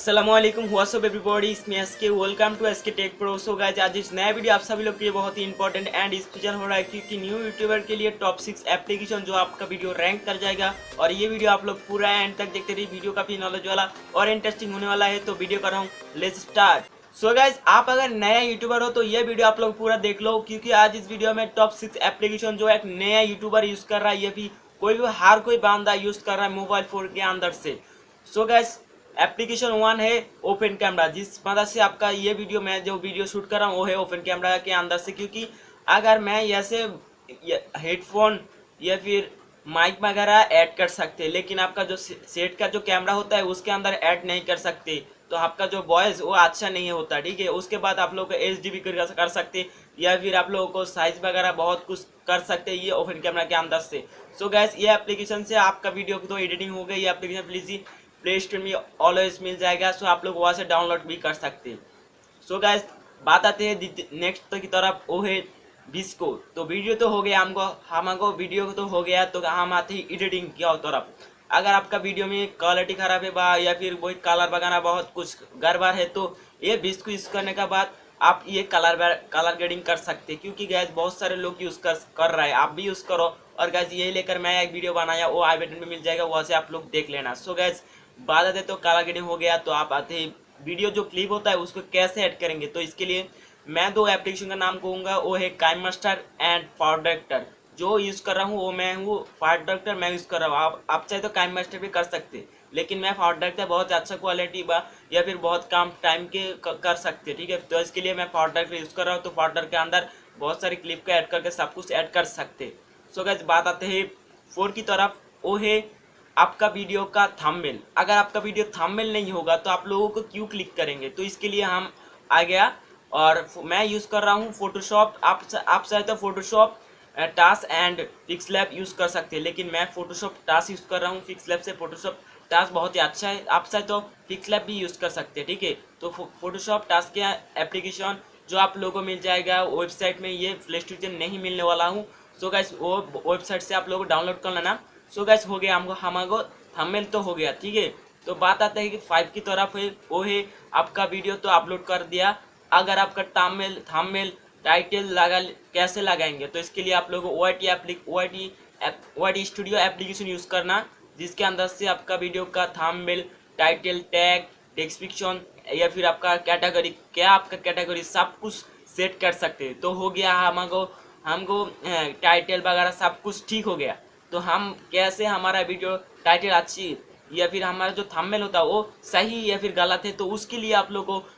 Asalamualikum, what's up everybody, इसमें SK, welcome to SK tech pro. So guys, आज इस नया वीडियो आप सभी लोग के लिए बहुत ही इंपॉर्टेंट एंड स्पेशल हो रहा है क्योंकि न्यू यूट्यूबर के लिए टॉप 6 एप्लीकेशन जो आपका वीडियो रैंक कर जाएगा। और ये वीडियो आप लोग पूरा एंड तक देखते रहिए, वीडियो काफी नॉलेज वाला और इंटरेस्टिंग होने वाला है। तो वीडियो कर रहा हूँ, लेट्स स्टार्ट। सो गाइस, आप अगर नया यूट्यूबर हो तो ये वीडियो आप लोग पूरा देख लो क्योंकि आज इस वीडियो में टॉप 6 एप्लीकेशन जो एक नया यूट्यूबर यूज कर रहा है, ये भी हर कोई बंदा यूज कर रहा है मोबाइल फोन के अंदर से। सो गाइस, एप्लीकेशन 1 है ओपन कैमरा, जिस मदद से आपका ये वीडियो मैं जो वीडियो शूट कर रहा हूँ वो है ओपन कैमरा के अंदर से। क्योंकि अगर मैं ऐसे हेडफोन या फिर माइक वगैरह ऐड कर सकते, लेकिन आपका जो सेट का जो कैमरा होता है उसके अंदर ऐड नहीं कर सकते, तो आपका जो वॉइस वो अच्छा नहीं होता, ठीक है। उसके बाद आप लोग HD भी कर सकते या फिर आप लोगों को साइज वगैरह बहुत कुछ कर सकते हैं ये ओपन कैमरा के अंदर से। सो गैस, ये एप्लीकेशन से आपका वीडियो तो एडिटिंग हो गई। ये एप्लीकेशन प्लीज प्ले स्टोर में ऑलवेज मिल जाएगा, सो आप लोग वहाँ से डाउनलोड भी कर सकते हैं। सो गाइस, बात आते हैं नेक्स्ट की तरफ, वो है VSCO। तो वीडियो तो हो गया, हमको वीडियो तो हो गया, तो हम आते हैं एडिटिंग की तरफ। अगर आपका वीडियो में क्वालिटी खराब है या फिर वही कलर वगैरह बहुत कुछ गड़बड़ है, तो ये VSCO यूज़ करने के बाद आप ये कलर ग्रेडिंग कर सकते हैं। क्योंकि गैस बहुत सारे लोग यूज़ कर रहे हैं, आप भी यूज़ करो। और गैस, यही लेकर मैं एक वीडियो बनाया, वो आई बटन में मिल जाएगा, वहाँ से आप लोग देख लेना। सो गैस, बात आते तो कलर ग्रेडिंग हो गया, तो आप आते हैं वीडियो जो क्लिप होता है उसको कैसे ऐड करेंगे। तो इसके लिए मैं 2 एप्लीकेशन का नाम कहूँगा, वो है किनमास्टर एंड पोर्टे। जो यूज़ कर रहा हूँ वो मैं हूँ पोर्टे, मैं यूज़ कर रहा हूँ। आप चाहे तो किनमास्टर भी कर सकते, लेकिन मैं पोर्टे बहुत अच्छा क्वालिटी या फिर बहुत कम टाइम के कर सकते, ठीक है। तो इसके लिए मैं पोर्टे यूज़ कर रहा हूँ। तो पोर्टे के अंदर बहुत सारी क्लिप का ऐड करके सब कुछ ऐड कर सकते। सो गाइस, बात आते हैं 4 की तरफ, वो है आपका वीडियो का थंबनेल। अगर आपका वीडियो थंबनेल नहीं होगा तो आप लोगों को क्यों क्लिक करेंगे। तो इसके लिए हम आ गया और मैं यूज़ कर रहा हूँ फोटोशॉप। आप चाहे तो Photoshop task and PixLab use कर सकते हैं, लेकिन मैं फोटोशॉप टास्क यूज़ कर रहा हूँ। पिक्सलैब से फोटोशॉप टास्क बहुत ही अच्छा है, आप चाहे तो पिक्सलैब भी यूज़ कर सकते हैं, ठीक है। तो फोटोशॉप टास्क के एप्लीकेशन जो आप लोगों को मिल जाएगा वेबसाइट में, ये प्ले स्टोर से नहीं मिलने वाला हूँ। सो गाइस, वो वेबसाइट से आप लोगों को डाउनलोड कर लेना। सो गाइस, हो गया हमको थंबनेल तो हो गया, ठीक है। तो बात आता है कि 5 की तरफ है, वो है आपका वीडियो तो अपलोड कर दिया। अगर आपका थंबनेल टाइटल कैसे लगाएंगे, तो इसके लिए आप लोगों को OIT स्टूडियो एप्लीकेशन यूज़ करना, जिसके अंदर से आपका वीडियो का थंबनेल, टाइटल, टैग, डिस्क्रिप्शन या फिर आपका कैटेगरी सब कुछ सेट कर सकते हैं। तो हो गया हमको टाइटल वगैरह सब कुछ ठीक हो गया। तो हम कैसे हमारा वीडियो टाइटल अच्छी या फिर हमारा जो थंबनेल होता है वो सही या फिर गलत है, तो उसके लिए आप लोगों को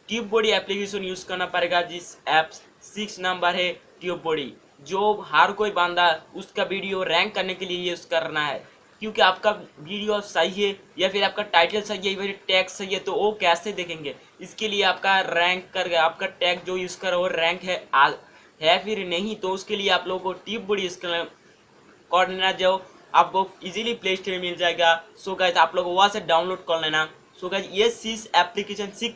ट्यूबबडी एप्लीकेशन यूज़ करना पड़ेगा, जिस ऐप्स 6 नंबर है ट्यूबबडी, जो हर कोई बंदा उसका वीडियो रैंक करने के लिए यूज़ करना है। क्योंकि आपका वीडियो सही है या फिर आपका टाइटल सही है या फिर टैग सही है, तो वो कैसे देखेंगे। इसके लिए आपका रैंक कर आपका टैग जो यूज़ कर रहे हो रैंक है फिर नहीं, तो उसके लिए आप लोगों को ट्यूबबडी यूज़ करना। कोर्ना जो आपको इजीली प्ले स्टोर में मिल जाएगा। सो गाइस, आप लोग वहाँ से डाउनलोड कर लेना। सो गाइस, ये 6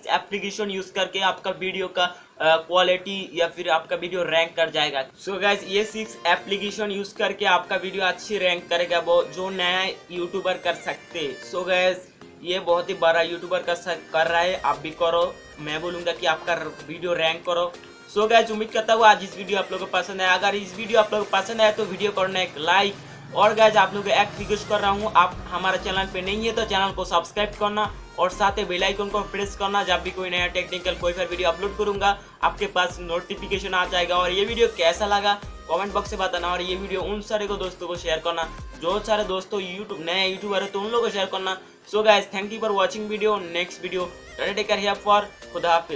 एप्लीकेशन यूज़ करके आपका वीडियो का क्वालिटी या फिर आपका वीडियो रैंक कर जाएगा। सो गाइस, ये 6 एप्लीकेशन यूज़ करके आपका वीडियो अच्छी रैंक करेगा, वो जो नया यूट्यूबर कर सकते। सो गाइस, ये बहुत ही बड़ा यूट्यूबर कर रहा है, आप भी करो। मैं बोलूँगा कि आपका वीडियो रैंक करो। सो गाइस, उम्मीद करता हूँ आज इस वीडियो आप लोगों को पसंद आया। अगर इस वीडियो आप लोगों को पसंद आया तो वीडियो करना एक लाइक। और गाइस, आप लोगों को एक रिक्वेस्ट कर रहा हूँ, आप हमारे चैनल पे नहीं है तो चैनल को सब्सक्राइब करना और साथ ही बेल आइकन को प्रेस करना। जब भी कोई नया टेक्निकल कोई फिर वीडियो अपलोड करूँगा आपके पास नोटिफिकेशन आ जाएगा। और ये वीडियो कैसा लगा कमेंट बॉक्स से बताना, और ये वीडियो उन सारे को दोस्तों को शेयर करना जो सारे दोस्तों नए यूट्यूबर है, तो उन लोगों को शेयर करना। So guys, thank you for watching video. Next video take care, खुदा हाफिज।